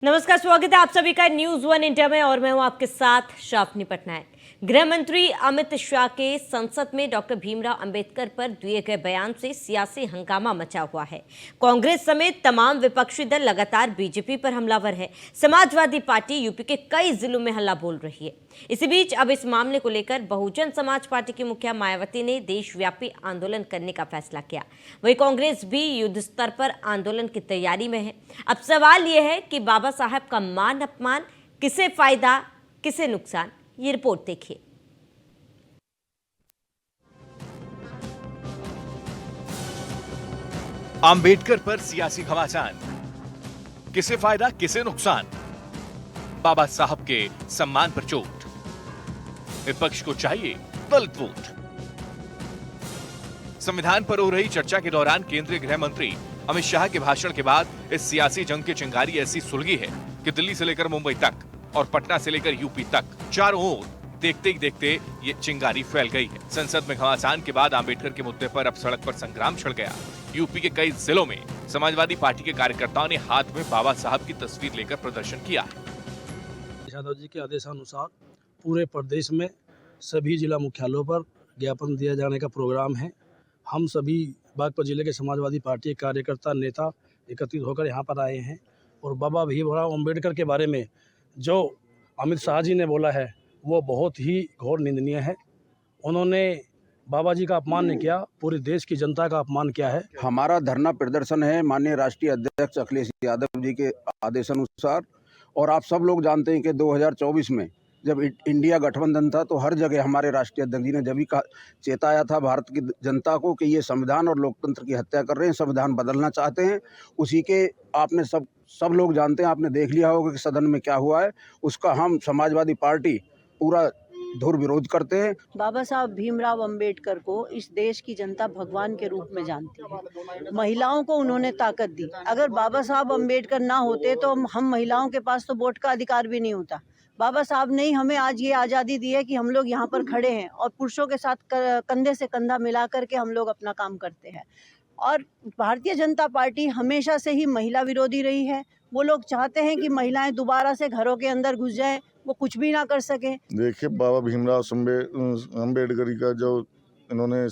नमस्कार, स्वागत है आप सभी का न्यूज वन इंडिया में और मैं हूं आपके साथ शाफनी पटनायक। गृह मंत्री अमित शाह के संसद में डॉक्टर भीमराव अंबेडकर पर दिए गए बयान से सियासी हंगामा मचा हुआ है। कांग्रेस समेत तमाम विपक्षी दल लगातार बीजेपी पर हमलावर है। समाजवादी पार्टी यूपी के कई जिलों में हल्ला बोल रही है। इसी बीच अब इस मामले को लेकर बहुजन समाज पार्टी की मुखिया मायावती ने देशव्यापी आंदोलन करने का फैसला किया। वहीं कांग्रेस भी युद्ध स्तर पर आंदोलन की तैयारी में है। अब सवाल यह है कि बाबा साहब का मान अपमान किसे फायदा किसे नुकसान, ये रिपोर्ट देखिए। अंबेडकर पर सियासी घमासान, किसे फायदा किसे नुकसान, बाबा साहब के सम्मान पर चोट, विपक्ष को चाहिए दलित वोट। संविधान पर हो रही चर्चा के दौरान केंद्रीय गृह मंत्री अमित शाह के भाषण के बाद इस सियासी जंग की चिंगारी ऐसी सुलगी है कि दिल्ली से लेकर मुंबई तक और पटना से लेकर यूपी तक चारों ओर देखते ही देखते ये चिंगारी फैल गई है। संसद में घमासान के बाद अंबेडकर के मुद्दे पर अब सड़क पर संग्राम छिड़ गया। यूपी के कई जिलों में समाजवादी पार्टी के कार्यकर्ताओं ने हाथ में बाबा साहब की तस्वीर लेकर प्रदर्शन किया। यादव जी के आदेशानुसार पूरे प्रदेश में सभी जिला मुख्यालयों पर ज्ञापन दिया जाने का प्रोग्राम है। हम सभी बागपत जिले के समाजवादी पार्टी के कार्यकर्ता नेता एकत्रित होकर यहाँ पर आए हैं और बाबा भीमराव अंबेडकर के बारे में जो अमित शाह जी ने बोला है वो बहुत ही घोर निंदनीय है। उन्होंने बाबा जी का अपमान नहीं किया, पूरे देश की जनता का अपमान किया है। हमारा धरना प्रदर्शन है माननीय राष्ट्रीय अध्यक्ष अखिलेश यादव जी के आदेशानुसार। और आप सब लोग जानते हैं कि 2024 में जब इंडिया गठबंधन था तो हर जगह हमारे राष्ट्रीय अध्यक्ष जी ने जब भी चेताया था भारत की जनता को कि ये संविधान और लोकतंत्र की हत्या कर रहे हैं, संविधान बदलना चाहते हैं। उसी के आपने सब लोग जानते हैं, आपने देख लिया होगा कि सदन में क्या हुआ है। उसका हम समाजवादी पार्टी पूरा धुर विरोध करते हैं। बाबा साहब भीमराव अंबेडकर को इस देश की जनता भगवान के रूप में जानती है। महिलाओं को उन्होंने ताकत दी। अगर बाबा साहब अंबेडकर ना होते तो हम महिलाओं के पास तो वोट का अधिकार भी नहीं होता। बाबा साहब ने ही हमें आज ये आज़ादी दी है कि हम लोग यहाँ पर खड़े हैं और पुरुषों के साथ कंधे से कंधा मिला करके हम लोग अपना काम करते हैं। और भारतीय जनता पार्टी हमेशा से ही महिला विरोधी रही है। वो लोग चाहते हैं कि महिलाएं दोबारा से घरों के अंदर घुस जाएं, वो कुछ भी ना कर सके। देखिए, बाबा भीमराव अंबेडकर का जो इन्होंने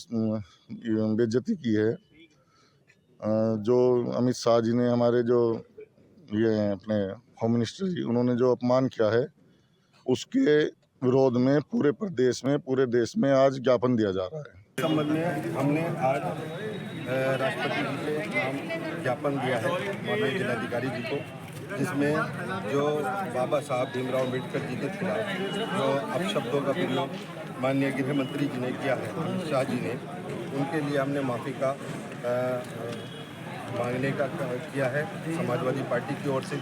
बेइज्जती की है, जो अमित शाह जी ने हमारे जो ये हैं अपने होम मिनिस्टर जी, उन्होंने जो अपमान किया है उसके विरोध में पूरे देश में आज ज्ञापन दिया जा रहा है। इस संबंध में हमने आज राष्ट्रपति जी को नाम ज्ञापन दिया है माननीय जिलाधिकारी जी को, जिसमें जो बाबा साहब भीमराव अम्बेडकर जी के खिलाफ जो अपशब्दों का प्रयोग माननीय गृह मंत्री जी ने किया है, अमित शाह जी ने, उनके लिए हमने माफ़ी का मांगने का किया है। समाजवादी पार्टी की ओर से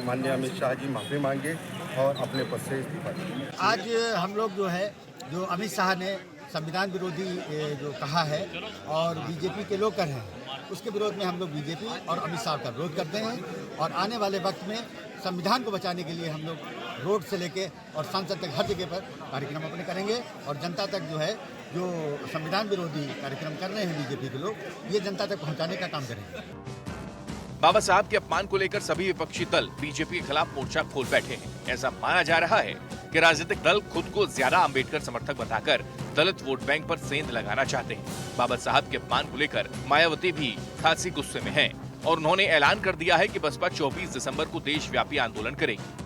माननीय अमित शाह जी माफ़ी मांगे और अपने पद से इस्तीफा दिए। आज हम लोग जो अमित शाह ने संविधान विरोधी जो कहा है और बीजेपी के लोग कर रहे हैं, उसके विरोध में हम लोग बीजेपी और अमित शाह का विरोध करते हैं। और आने वाले वक्त में संविधान को बचाने के लिए हम लोग रोड से लेके और संसद तक हर जगह पर कार्यक्रम अपने करेंगे और जनता तक जो संविधान विरोधी कार्यक्रम कर रहे हैं बीजेपी के लोग, ये जनता तक पहुँचाने का काम करेंगे। बाबा साहब के अपमान को लेकर सभी विपक्षी दल बीजेपी के खिलाफ मोर्चा खोल बैठे हैं। ऐसा माना जा रहा है कि राजनीतिक दल खुद को ज्यादा अंबेडकर समर्थक बताकर दलित वोट बैंक पर सेंध लगाना चाहते हैं। बाबा साहब के अपमान को लेकर मायावती भी खासी गुस्से में हैं और उन्होंने ऐलान कर दिया है कि बसपा 24 दिसंबर को देशव्यापी आंदोलन करेगी।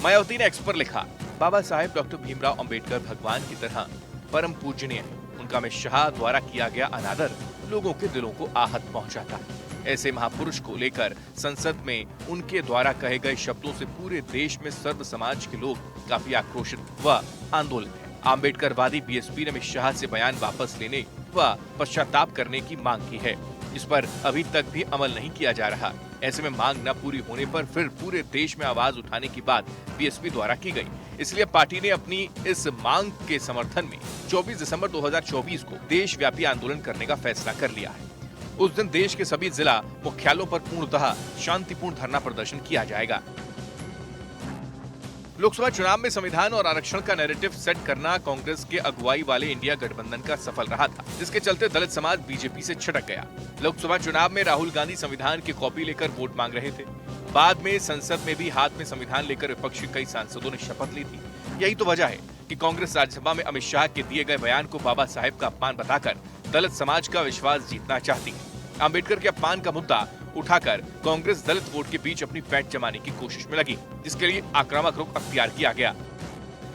मायावती ने एक्स पर लिखा, बाबा साहेब डॉक्टर भीमराव अंबेडकर भगवान की तरह परम पूजनीय है। उनका अमित शाह द्वारा किया गया अनादर लोगों के दिलों को आहत पहुंचाता है। ऐसे महापुरुष को लेकर संसद में उनके द्वारा कहे गए शब्दों से पूरे देश में सर्व समाज के लोग काफी आक्रोशित व आंदोलित हैं। अम्बेडकरवादी बीएसपी ने अमित शाह से बयान वापस लेने व पश्चाताप करने की मांग की है। इस पर अभी तक भी अमल नहीं किया जा रहा। ऐसे में मांग न पूरी होने पर फिर पूरे देश में आवाज उठाने की बात बीएसपी द्वारा की गई। इसलिए पार्टी ने अपनी इस मांग के समर्थन में 24 दिसंबर 2024 को देशव्यापी आंदोलन करने का फैसला कर लिया है। उस दिन देश के सभी जिला मुख्यालयों पर पूर्णतः शांतिपूर्ण धरना प्रदर्शन किया जाएगा। लोकसभा चुनाव में संविधान और आरक्षण का नैरेटिव सेट करना कांग्रेस के अगुवाई वाले इंडिया गठबंधन का सफल रहा था, जिसके चलते दलित समाज बीजेपी से छिटक गया। लोकसभा चुनाव में राहुल गांधी संविधान की कॉपी लेकर वोट मांग रहे थे। बाद में संसद में भी हाथ में संविधान लेकर विपक्षी कई सांसदों ने शपथ ली थी। यही तो वजह है कि कांग्रेस राज्यसभा में अमित शाह के दिए गए बयान को बाबा साहेब का अपमान बताकर दलित समाज का विश्वास जीतना चाहती है। अंबेडकर के अपमान का मुद्दा उठाकर कांग्रेस दलित वोट के बीच अपनी पैठ जमाने की कोशिश में लगी, जिसके लिए आक्रामक रुख अख्तियार किया गया।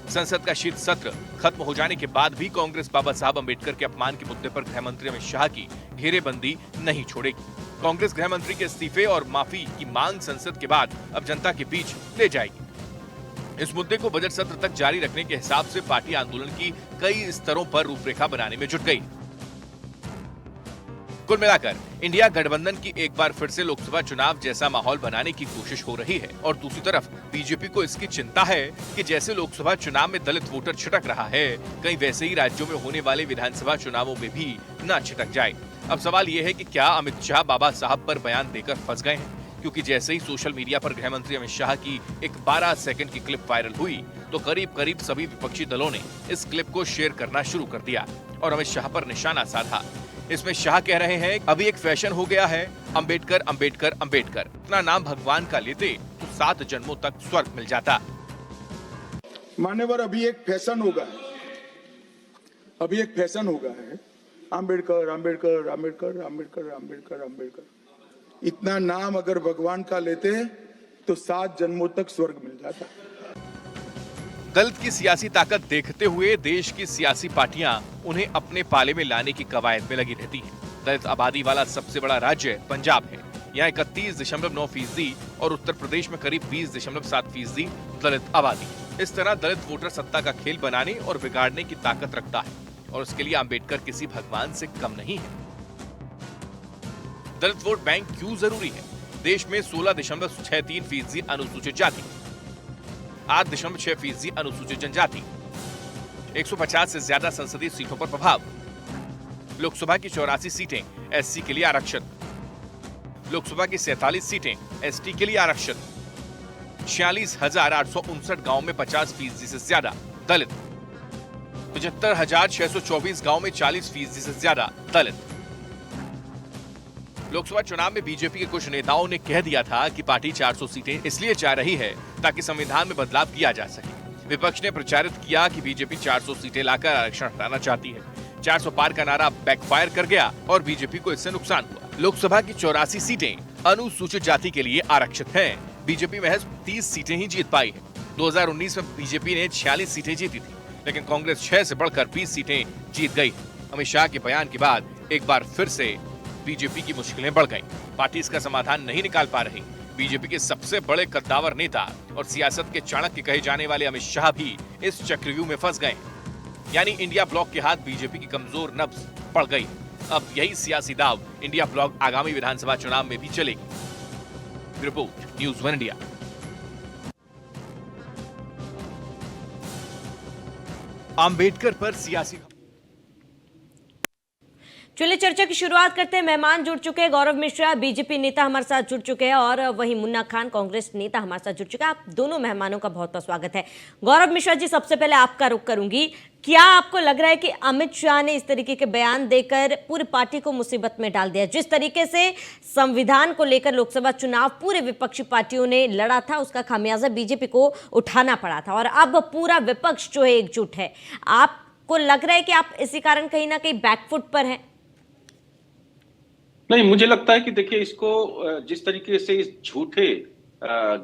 संसद का शीत सत्र खत्म हो जाने के बाद भी कांग्रेस बाबा साहब अंबेडकर के अपमान के मुद्दे पर गृह मंत्री अमित शाह की घेरेबंदी नहीं छोड़ेगी। कांग्रेस गृह मंत्री के इस्तीफे और माफी की मांग संसद के बाद अब जनता के बीच ले जाएगी। इस मुद्दे को बजट सत्र तक जारी रखने के हिसाब से पार्टी आंदोलन की कई स्तरों पर रूपरेखा बनाने में जुट गई। कुल मिलाकर इंडिया गठबंधन की एक बार फिर से लोकसभा चुनाव जैसा माहौल बनाने की कोशिश हो रही है और दूसरी तरफ बीजेपी को इसकी चिंता है कि जैसे लोकसभा चुनाव में दलित वोटर छिटक रहा है, कहीं वैसे ही राज्यों में होने वाले विधानसभा चुनावों में भी न छिटक जाए। अब सवाल ये है कि क्या अमित शाह बाबा साहब पर बयान देकर फंस गए हैं? क्योंकि जैसे ही सोशल मीडिया पर गृह मंत्री अमित शाह की एक 12 सेकंड की क्लिप वायरल हुई तो करीब सभी विपक्षी दलों ने इस क्लिप को शेयर करना शुरू कर दिया और अमित शाह पर निशाना साधा। इसमें शाह कह रहे हैं अभी एक फैशन हो गया है, अंबेडकर अंबेडकर अंबेडकर। इतना नाम भगवान का लेते तो 7 जन्मों तक स्वर्ग मिल जाता। मान्यवर, अभी एक फैशन होगा है अंबेडकर अंबेडकर अंबेडकर अंबेडकर अंबेडकर अंबेडकर। इतना नाम अगर भगवान का लेते तो 7 जन्मों तक स्वर्ग मिल जाता। दलित की सियासी ताकत देखते हुए देश की सियासी पार्टियां उन्हें अपने पाले में लाने की कवायद में लगी रहती हैं। दलित आबादी वाला सबसे बड़ा राज्य पंजाब है। यहाँ 31.9% और उत्तर प्रदेश में करीब 20.7% दलित आबादी है। इस तरह दलित वोटर सत्ता का खेल बनाने और बिगाड़ने की ताकत रखता है और उसके लिए अंबेडकर किसी भगवान से कम नहीं है। दलित वोट बैंक क्यों जरूरी है? देश में 16.63% अनुसूचित जाति, 8.6% अनुसूचित जनजाति, 150 से ज्यादा संसदीय सीटों पर प्रभाव, लोकसभा की 84 सीटें एससी के लिए आरक्षित, लोकसभा की 47 सीटें एसटी के लिए आरक्षित, 46,859 गांव में 50% से ज्यादा दलित, 75,624 गांव में 40% से ज्यादा दलित। लोकसभा चुनाव में बीजेपी के कुछ नेताओं ने कह दिया था कि पार्टी 400 सीटें इसलिए चाह रही है ताकि संविधान में बदलाव किया जा सके। विपक्ष ने प्रचारित किया कि बीजेपी 400 सीटें लाकर आरक्षण हटाना चाहती है। 400 पार का नारा बैकफायर कर गया और बीजेपी को इससे नुकसान हुआ। लोकसभा की 84 सीटें अनुसूचित जाति के लिए आरक्षित हैं। बीजेपी महज 30 सीटें ही जीत पाई है। 2019 में बीजेपी ने 46 सीटें जीती थी, लेकिन कांग्रेस 6 से बढ़कर 20 सीटें जीत गई। अमित शाह के बयान के बाद एक बार फिर से बीजेपी की मुश्किलें बढ़ गईं। पार्टी इसका समाधान नहीं निकाल पा रही। बीजेपी के सबसे बड़े कद्दावर नेता और सियासत के चाणक्य कहे जाने वाले अमित शाह भी इस चक्रव्यूह में फंस गए। यानी इंडिया ब्लॉक के हाथ बीजेपी की कमजोर नब्ज पड़ गई। अब यही सियासी दाव इंडिया ब्लॉक आगामी विधानसभा चुनाव में भी चलेगी। Report news 1 India. अंबेडकर पर सियासी। चलिए चर्चा की शुरुआत करते हैं। मेहमान जुड़ चुके हैं। गौरव मिश्रा बीजेपी नेता हमारे साथ जुड़ चुके हैं और वहीं मुन्ना खान कांग्रेस नेता हमारे साथ जुड़ चुके हैं। आप दोनों मेहमानों का बहुत बहुत स्वागत है। गौरव मिश्रा जी, सबसे पहले आपका रुख करूंगी। क्या आपको लग रहा है कि अमित शाह ने इस तरीके के बयान देकर पूरी पार्टी को मुसीबत में डाल दिया? जिस तरीके से संविधान को लेकर लोकसभा चुनाव पूरे विपक्षी पार्टियों ने लड़ा था, उसका खामियाजा बीजेपी को उठाना पड़ा था और अब पूरा विपक्ष जो है एकजुट है। आपको लग रहा है कि आप इसी कारण कहीं ना कहीं बैकफुट पर हैं? नहीं, मुझे लगता है कि देखिए, इसको जिस तरीके से इस झूठे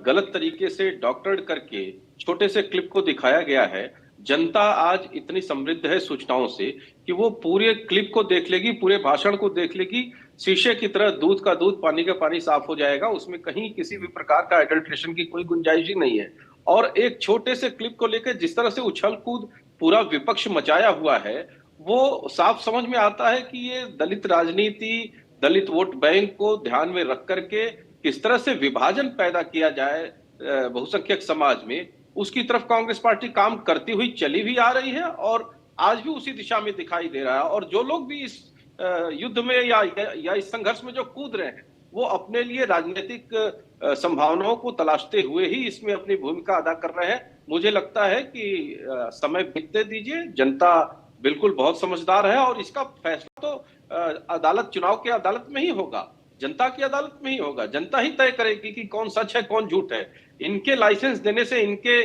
गलत तरीके से डॉक्टरेट करके छोटे से क्लिप को दिखाया गया है, जनता आज इतनी समृद्ध है सूचनाओं से कि वो पूरे क्लिप को देख लेगी, पूरे भाषण को देख लेगी। शीशे की तरह दूध का दूध, पानी का पानी साफ हो जाएगा। उसमें कहीं किसी भी प्रकार का एडल्ट्रेशन की कोई गुंजाइश ही नहीं है। और एक छोटे से क्लिप को लेकर जिस तरह से उछल कूद पूरा विपक्ष मचाया हुआ है, वो साफ समझ में आता है कि ये दलित राजनीति, दलित वोट बैंक को ध्यान में रख करके किस तरह से विभाजन पैदा किया जाए बहुसंख्यक समाज में, उसकी तरफ कांग्रेस पार्टी काम करती हुई चली भी आ रही है और आज भी उसी दिशा में दिखाई दे रहा है। और जो लोग भी इस युद्ध में या इस संघर्ष में जो कूद रहे हैं, वो अपने लिए राजनीतिक संभावनाओं को तलाशते हुए ही इसमें अपनी भूमिका अदा कर रहे हैं। मुझे लगता है कि समय बीतने दीजिए, जनता बिल्कुल बहुत समझदार है और इसका फैसला तो अदालत, चुनाव की अदालत में ही होगा, जनता की अदालत में ही होगा। जनता ही तय करेगी कि कौन सच है कौन झूठ है। इनके लाइसेंस देने से, इनके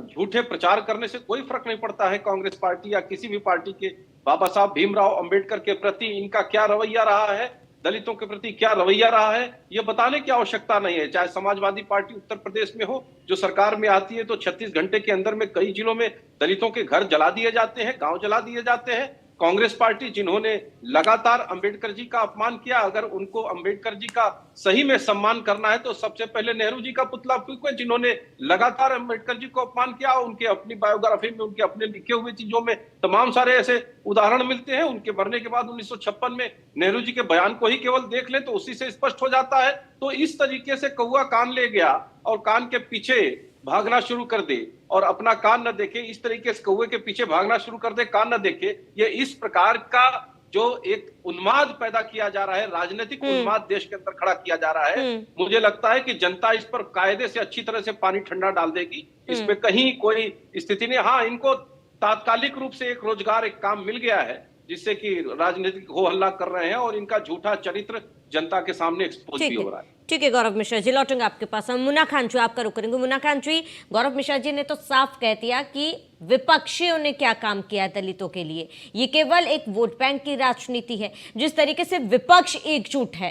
झूठे प्रचार करने से कोई फर्क नहीं पड़ता है कांग्रेस पार्टी या किसी भी पार्टी के। बाबा साहब भीमराव अंबेडकर के प्रति इनका क्या रवैया रहा है, दलितों के प्रति क्या रवैया रहा है, ये बताने की आवश्यकता नहीं है। चाहे समाजवादी पार्टी उत्तर प्रदेश में हो, जो सरकार में आती है तो 36 घंटे के अंदर में कई जिलों में दलितों के घर जला दिए जाते हैं, गांव जला दिए जाते हैं। कांग्रेस पार्टी जिन्होंने लगातार अंबेडकर जी का अपमान किया, अगर उनको अंबेडकर जी का सही में सम्मान करना है तो सबसे पहले नेहरू जी का पुतला फूंके, जिन्होंने लगातार अंबेडकर जी को अपमान किया। उनके अपनी बायोग्राफी में, उनके अपने लिखे हुए चीजों में तमाम सारे ऐसे उदाहरण मिलते हैं। उनके मरने के बाद 1956 में नेहरू जी के बयान को ही केवल देख ले तो उसी से स्पष्ट हो जाता है। तो इस तरीके से कौवा कान ले गया और कान के पीछे भागना शुरू कर दे और अपना कान न देखे, इस तरीके से कौवे के पीछे भागना शुरू कर दे, कान न देखे, ये इस प्रकार का जो एक उन्माद पैदा किया जा रहा है, राजनीतिक उन्माद देश के अंदर खड़ा किया जा रहा है, मुझे लगता है कि जनता इस पर कायदे से अच्छी तरह से पानी ठंडा डाल देगी। इसमें कहीं कोई स्थिति नहीं। हाँ, इनको तात्कालिक रूप से एक रोजगार, एक काम मिल गया है जिससे कि राजनीतिक हो हल्ला कर रहे हैं और इनका झूठा चरित्र जनता के सामने एक्सपोज भी हो रहा है। ठीक है गौरव मिश्रा जी, लौटेंगे आपके पास। हम मुन्ना खान जी आपका रुख करेंगे। मुन्ना खान जी, गौरव मिश्रा जी ने तो साफ कह दिया कि विपक्षियों ने क्या काम किया है दलितों के लिए। ये केवल एक वोट बैंक की राजनीति है। जिस तरीके से विपक्ष एकजुट है,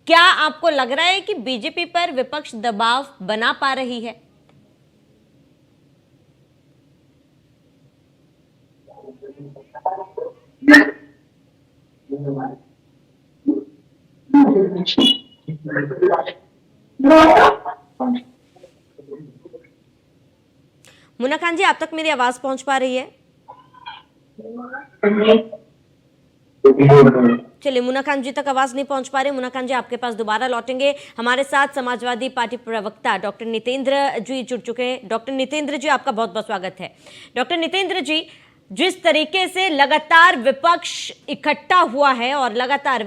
क्या आपको लग रहा है कि बीजेपी पर विपक्ष दबाव बना पा रही है? मुन्ना खान जी, आप तक मेरी आवाज पहुंच पा रही है? चलिए, मुन्ना खान जी तक आवाज नहीं पहुंच पा रही। मुन्ना खान जी, आपके पास दोबारा लौटेंगे। हमारे साथ समाजवादी पार्टी प्रवक्ता डॉक्टर नितेंद्र जी जुड़ चुके हैं। डॉक्टर नितेंद्र जी, आपका बहुत बहुत स्वागत है। डॉक्टर नितेंद्र जी, जिस तरीके से लगातार विपक्ष इकट्ठा हुआ है और लगातार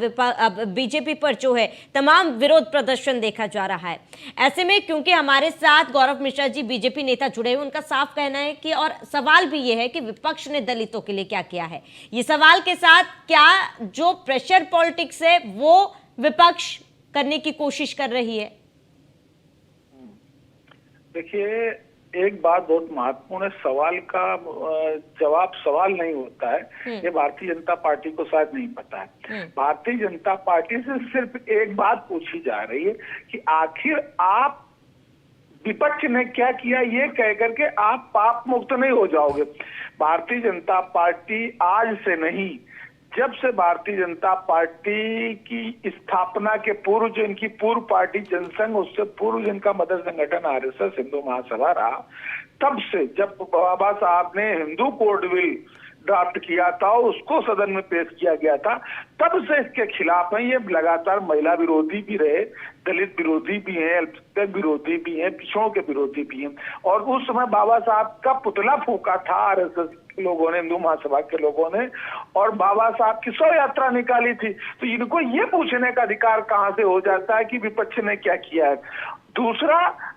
बीजेपी पर जो है तमाम विरोध प्रदर्शन देखा जा रहा है, ऐसे में क्योंकि हमारे साथ गौरव मिश्रा जी बीजेपी नेता जुड़े हुए, उनका साफ कहना है कि, और सवाल भी ये है कि विपक्ष ने दलितों के लिए क्या किया है। ये सवाल के साथ क्या जो प्रेशर पॉलिटिक्स है वो विपक्ष करने की कोशिश कर रही है? देखिए, एक बात बहुत महत्वपूर्ण है, सवाल का जवाब सवाल नहीं होता है। ये भारतीय जनता पार्टी को शायद नहीं पता है। भारतीय जनता पार्टी से सिर्फ एक बात पूछी जा रही है कि आखिर आप विपक्ष ने क्या किया, ये कह करके आप पाप मुक्त नहीं हो जाओगे। भारतीय जनता पार्टी आज से नहीं, जब से भारतीय जनता पार्टी की स्थापना के पूर्व, जो इनकी पूर्व पार्टी जनसंघ, उससे पूर्व जिनका मदर संगठन आरएसएस हिंदू महासभा रहा, तब से जब बाबा साहब ने हिंदू कोड बिल ड्राफ्ट किया था, उसको सदन में पेश किया गया था, तब से इसके खिलाफ है। ये लगातार महिला विरोधी भी रहे, दलित विरोधी भी हैं, अल्पसंख्यक विरोधी भी हैं, पिछड़ों के विरोधी भी हैं। और उस समय बाबा साहब का पुतला फूका था आरएसएस लोगों ने, हिंदू महासभा के लोगों ने, और बाबा साहब की 100 यात्रा निकाली थी। तो इनको ये पूछने का अधिकार कहां से हो जाता है कि विपक्ष ने क्या किया है। दूसरा,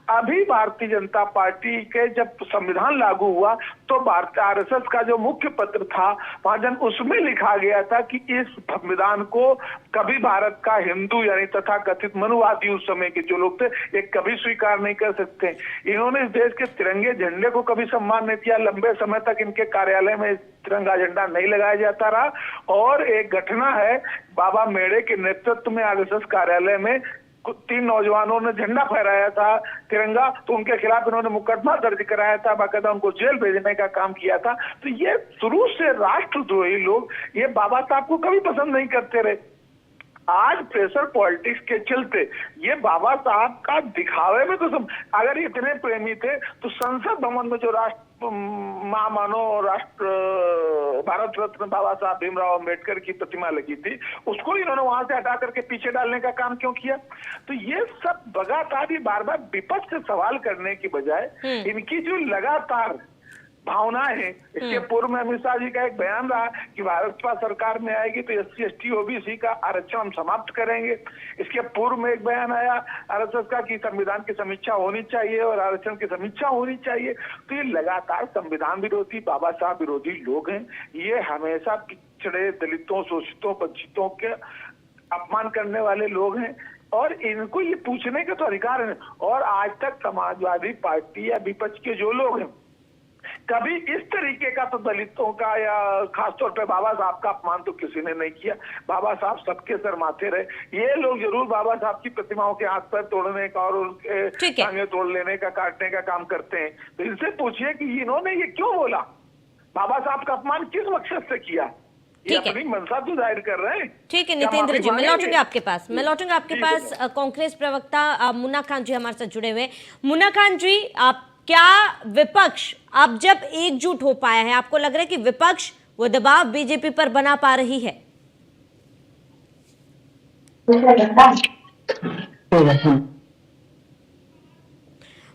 अभी भारतीय जनता पार्टी के जब संविधान लागू हुआ तो भारतीय आरएसएस का जो मुख्य पत्र था महाजन, उसमें लिखा गया था कि इस संविधान को कभी भारत का हिंदू यानी तथा कथित मनुवादी उस समय के जो लोग थे, ये कभी स्वीकार नहीं कर सकते। इन्होंने इस देश के तिरंगे झंडे को कभी सम्मान नहीं दिया। लंबे समय तक इनके कार्यालय में तिरंगा झंडा नहीं लगाया जाता रहा। और एक घटना है, बाबा मेड़े के नेतृत्व में आरएसएस कार्यालय में 3 नौजवानों ने झंडा फहराया था तिरंगा, तो उनके खिलाफ इन्होंने मुकदमा दर्ज कराया था, बाकायदा उनको जेल भेजने का काम किया था। तो ये शुरू से राष्ट्रद्रोही लोग ये बाबा साहब को कभी पसंद नहीं करते रहे। आज प्रेशर पॉलिटिक्स के चलते ये बाबा साहब का दिखावे में तो अगर इतने प्रेमी थे तो संसद भवन में जो राष्ट्र महामानव राष्ट्र भारत रत्न बाबा साहब भीमराव अंबेडकर की प्रतिमा लगी थी, उसको इन्होंने वहां से हटा करके पीछे डालने का काम क्यों किया? तो ये सब लगातार ही बार बार विपक्ष से सवाल करने की बजाय इनकी जो लगातार भावनाएं हैं। इसके पूर्व में अमित शाह जी का एक बयान रहा कि भाजपा सरकार में आएगी तो SC ST OBC का आरक्षण हम समाप्त करेंगे। इसके पूर्व में एक बयान आया RSS का कि संविधान की समीक्षा होनी चाहिए और आरक्षण की समीक्षा होनी चाहिए। तो ये लगातार संविधान विरोधी, बाबा साहब विरोधी लोग हैं। ये हमेशा पिछड़े, दलितों, शोषितों, वंचितों के अपमान करने वाले लोग हैं और इनको ये पूछने का तो अधिकार है। और आज तक समाजवादी पार्टी या विपक्ष के जो लोग हैं, कभी इस तरीके का तो दलितों का या खासतौर पे बाबा साहब का अपमान तो किसी ने नहीं किया। बाबा साहब सबके सर माथे रहे। ये लोग जरूर बाबा साहब की प्रतिमाओं के हाथ पैर तोड़ने का और उनके टांगे तोड़ लेने का, काटने का काम करते हैं। तो इनसे पूछिए कि इन्होंने ये क्यों बोला, बाबा साहब का अपमान किस मकसद से किया। ये अपनी मनसा तो जाहिर कर रहे हैं। ठीक है नितेंद्र जी, मैं लौटूंगा आपके पास। कांग्रेस प्रवक्ता मुन्ना खान जी हमारे साथ जुड़े हुए। मुन्ना खान जी, आप क्या विपक्ष अब जब एकजुट हो पाया है, आपको लग रहा है कि विपक्ष वो दबाव बीजेपी पर बना पा रही है?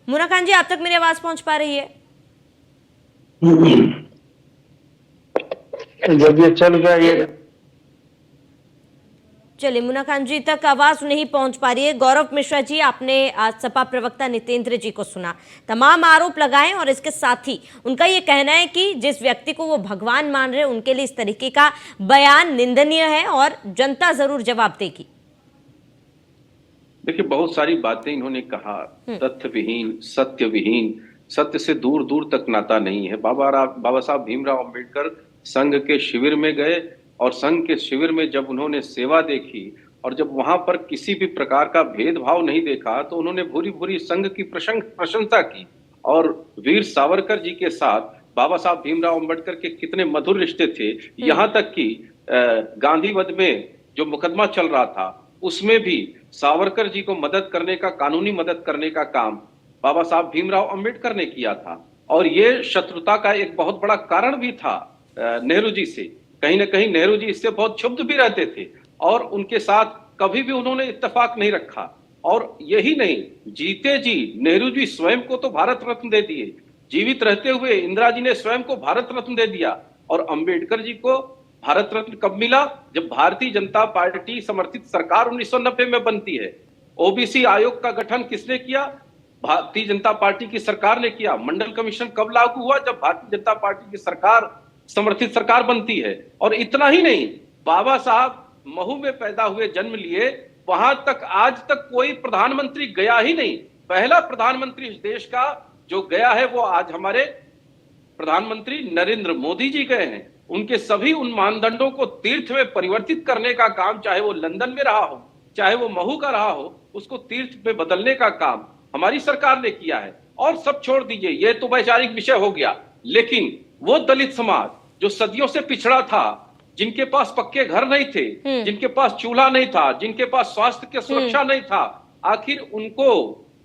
मुन्ना खान जी, आप तक मेरी आवाज पहुंच पा रही है? जब ये चल गया ये चलिए, मुन्ना खान जी तक आवाज नहीं पहुंच पा रही है। गौरव मिश्रा जी, आपने सपा प्रवक्ता नितेंद्र जी को सुना, तमाम आरोप लगाए और इसके साथ ही उनका ये कहना है कि जिस व्यक्ति को वो भगवान मान रहे हैं उनके लिए इस तरीके का बयान निंदनीय है और जनता जरूर जवाब देगी। देखिए, बहुत सारी बातें इन्होंने कहा, तथ्य विहीन, सत्य विहीन, सत्य से दूर दूर तक नाता नहीं है। बाबा साहब भीमराव अंबेडकर संघ के शिविर में गए और संघ के शिविर में जब उन्होंने सेवा देखी और जब वहां पर किसी भी प्रकार का भेदभाव नहीं देखा तो उन्होंने भूरी भूरी संघ की प्रशंसा की। और वीर सावरकर जी के साथ बाबा साहब भीमराव अंबेडकर के कितने मधुर रिश्ते थे। यहाँ तक कि गांधी वध में जो मुकदमा चल रहा था उसमें भी सावरकर जी को मदद करने का, कानूनी मदद करने का काम बाबा साहब भीमराव अंबेडकर ने किया था। और ये शत्रुता का एक बहुत बड़ा कारण भी था नेहरू जी से। कहीं ना कहीं नेहरू जी इससे बहुत क्षुब्ध भी रहते थे और उनके साथ कभी भी उन्होंने इत्तेफाक नहीं रखा। और यही नहीं, जीते जी नेहरू जी स्वयं को तो भारत रत्न दे दिए, जीवित रहते हुए इंदिरा जी ने स्वयं को भारत रत्न दे दिया। और अंबेडकर जी को भारत रत्न कब मिला? जब भारतीय जनता पार्टी समर्थित सरकार 1990 में बनती है। ओबीसी आयोग का गठन किसने किया? भारतीय जनता पार्टी की सरकार ने किया। मंडल कमीशन कब लागू हुआ? जब भारतीय जनता पार्टी की सरकार समर्थित सरकार बनती है। और इतना ही नहीं, बाबा साहब महू में पैदा हुए, जन्म लिए, वहां तक आज तक कोई प्रधानमंत्री गया ही नहीं। पहला प्रधानमंत्री इस देश का जो गया है वो आज हमारे प्रधानमंत्री नरेंद्र मोदी जी गए हैं। उनके सभी उन मानदंडों को तीर्थ में परिवर्तित करने का काम, चाहे वो लंदन में रहा हो, चाहे वो महू का रहा हो, उसको तीर्थ में बदलने का काम हमारी सरकार ने किया है। और सब छोड़ दीजिए, ये तो वैचारिक विषय हो गया, लेकिन वो दलित समाज जो सदियों से पिछड़ा था, जिनके पास पक्के घर नहीं थे, जिनके पास चूल्हा नहीं था, जिनके पास स्वास्थ्य की सुरक्षा नहीं था, आखिर उनको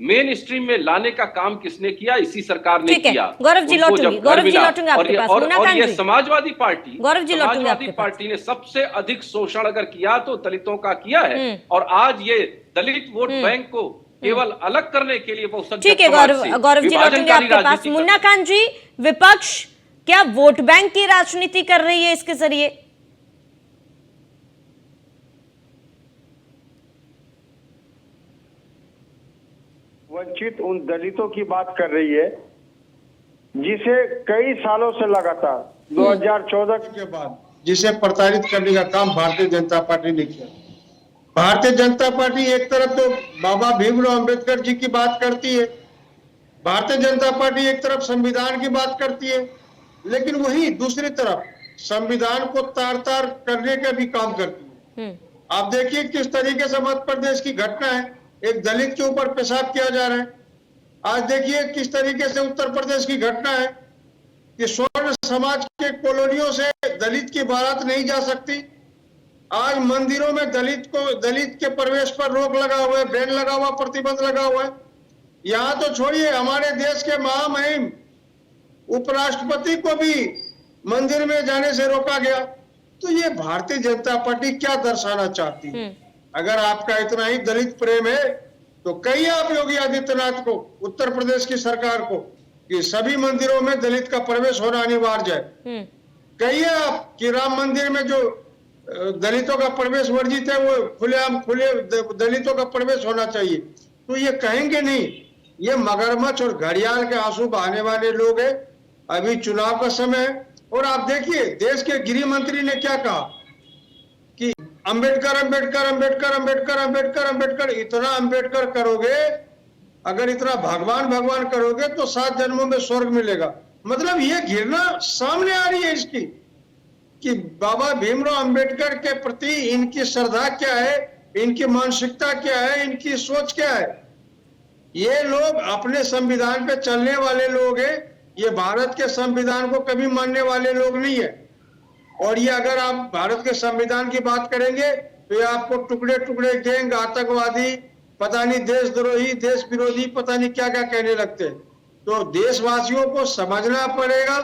मेन स्ट्रीम में लाने का काम किसने किया? इसी सरकार ने किया। गौरव जी लौटूंगी आपके पास। और ये समाजवादी पार्टी ने सबसे अधिक शोषण अगर किया तो दलितों का किया है। और आज ये दलित वोट बैंक को केवल अलग करने के लिए ठीक है। गौरव जी लौटूंगी आपके पास। मुन्ना खान जी, विपक्ष क्या वोट बैंक की राजनीति कर रही है इसके जरिए? वंचित उन दलितों की बात कर रही है जिसे कई सालों से लगातार 2014 के बाद जिसे प्रताड़ित करने का काम भारतीय जनता पार्टी ने किया। भारतीय जनता पार्टी एक तरफ तो बाबा भीमराव अंबेडकर जी की बात करती है, भारतीय जनता पार्टी एक तरफ संविधान की बात करती है, लेकिन वही दूसरी तरफ संविधान को तार-तार करने का भी काम करती है। आप देखिए किस तरीके से मध्य प्रदेश की घटना है, एक दलित के ऊपर पेशाब किया जा रहा है। आज देखिए किस तरीके से उत्तर प्रदेश की घटना है कि स्वर्ण समाज के कॉलोनियों से दलित की बारात नहीं जा सकती। आज मंदिरों में दलित के प्रवेश पर रोक लगा हुआ है, बैन लगा हुआ, प्रतिबंध लगा हुआ है। यहाँ तो छोड़िए, हमारे देश के महामहिम उपराष्ट्रपति को भी मंदिर में जाने से रोका गया। तो ये भारतीय जनता पार्टी क्या दर्शाना चाहती है? अगर आपका इतना ही दलित प्रेम है तो कहिए आप योगी आदित्यनाथ को, उत्तर प्रदेश की सरकार को कि सभी मंदिरों में दलित का प्रवेश होना अनिवार्य है। कहिए आप कि राम मंदिर में जो दलितों का प्रवेश वर्जित है वो खुले दलितों का प्रवेश होना चाहिए, तो ये कहेंगे नहीं। ये मगरमच्छ और घड़ियाल के आंसू बहाने वाले लोग हैं। अभी चुनाव का समय है और आप देखिए देश के गृह मंत्री ने क्या कहा कि अंबेडकर अंबेडकर अंबेडकर अंबेडकर अंबेडकर अंबेडकर, इतना अंबेडकर करोगे, अगर इतना भगवान भगवान करोगे तो 7 जन्मों में स्वर्ग मिलेगा। मतलब ये घृणा सामने आ रही है इसकी कि बाबा भीमराव अंबेडकर के प्रति इनकी श्रद्धा क्या है, इनकी मानसिकता क्या है, इनकी सोच क्या है। ये लोग अपने संविधान पे चलने वाले लोग हैं। ये भारत के संविधान को कभी मानने वाले लोग नहीं है। और ये अगर आप भारत के संविधान की बात करेंगे तो ये आपको टुकड़े टुकड़े गैंग, आतंकवादी, पता नहीं देशद्रोही, देश विरोधी, पता नहीं क्या क्या कहने लगते हैं। तो देशवासियों को समझना पड़ेगा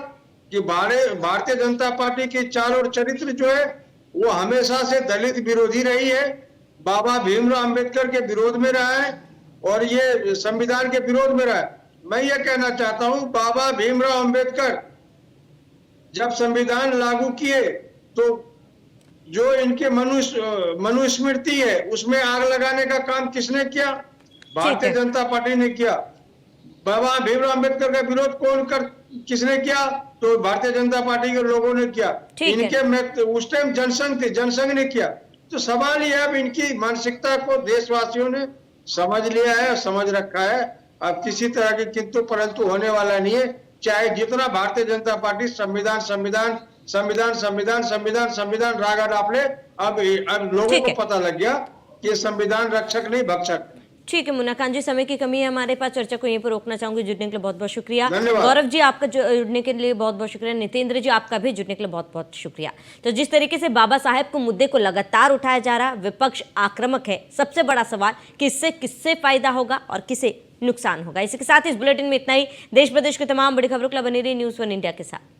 कि भारतीय जनता पार्टी की चाल और चरित्र जो है वो हमेशा से दलित विरोधी रही है, बाबा भीमराव अंबेडकर के विरोध में रहा है और ये संविधान के विरोध में रहा है। मैं ये कहना चाहता हूं, बाबा भीमराव अंबेडकर जब संविधान लागू किए तो जो इनके मनुस्मृति है उसमें आग लगाने का काम किसने किया? भारतीय जनता पार्टी ने किया। बाबा भीमराव अंबेडकर का विरोध किसने किया? तो भारतीय जनता पार्टी के लोगों ने किया। इनके उस टाइम जनसंघ थी, जनसंघ ने किया। तो सवाल ये अब इनकी मानसिकता को देशवासियों ने समझ लिया है, समझ रखा है। अब किसी तरह की किंतु परंतु होने वाला नहीं है। चाहे जितना भारतीय जनता पार्टी संविधान संविधान संविधान संविधान संविधान संविधान रागा डाप ले, अब लोगों को पता लग गया कि संविधान रक्षक नहीं भक्षक। ठीक है मुन्ना खान जी, समय की कमी है हमारे पास, चर्चा को यहीं पर रोकना चाहूंगी। जुड़ने के लिए बहुत बहुत शुक्रिया। गौरव जी आपका जुड़ने के लिए बहुत बहुत शुक्रिया। नितेंद्र जी आपका भी जुड़ने के लिए बहुत बहुत शुक्रिया। तो जिस तरीके से बाबा साहेब को मुद्दे को लगातार उठाया जा रहा, विपक्ष आक्रामक है। सबसे बड़ा सवाल कि इससे किससे फायदा होगा और किसे नुकसान होगा। इसी के साथ इस बुलेटिन में इतना ही। देश प्रदेश की तमाम बड़ी खबरों के लिए बनी रही न्यूज़ 1 इंडिया के साथ।